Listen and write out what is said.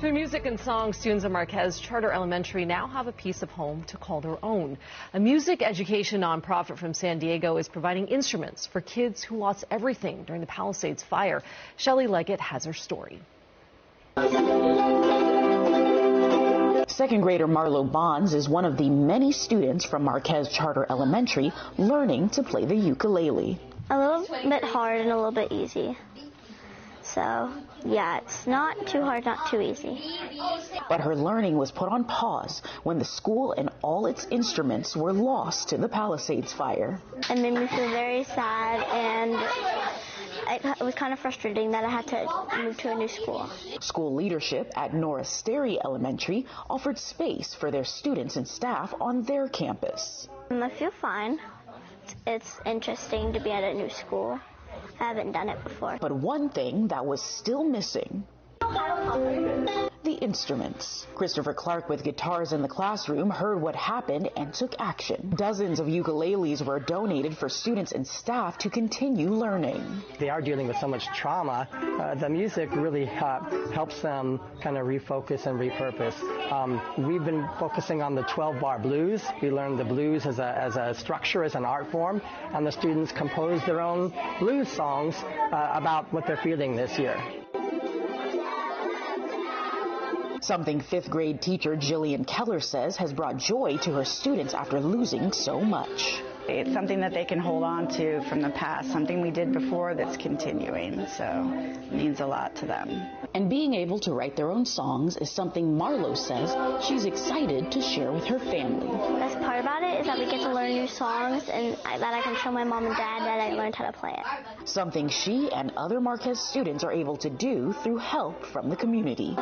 Through music and song, students at Marquez Charter Elementary now have a piece of home to call their own. A music education nonprofit from San Diego is providing instruments for kids who lost everything during the Palisades fire. Shelley Leggett has her story. Second grader Marlo Bonds is one of the many students from Marquez Charter Elementary learning to play the ukulele. A little bit hard and a little bit easy. So, yeah, it's not too hard, not too easy. But her learning was put on pause when the school and all its instruments were lost to the Palisades fire. It made me feel very sad, and it was kind of frustrating that I had to move to a new school. School leadership at LAUSD Elementary offered space for their students and staff on their campus. I feel fine. It's interesting to be at a new school. I haven't done it before. But one thing that was still missing: the instruments. Christopher Clark with Guitars in the Classroom heard what happened and took action. Dozens of ukuleles were donated for students and staff to continue learning. They are dealing with so much trauma. The music really helps them kind of refocus and repurpose. We've been focusing on the 12-bar blues. We learned the blues as a structure, as an art form, and the students composed their own blues songs about what they're feeling this year. Something fifth grade teacher Jillian Keller says has brought joy to her students after losing so much. It's something that they can hold on to from the past, something we did before that's continuing, so it means a lot to them. And being able to write their own songs is something Marlo says she's excited to share with her family. The best part about it is that we get to learn new songs and that I can show my mom and dad that I learned how to play it. Something she and other Marquez students are able to do through help from the community.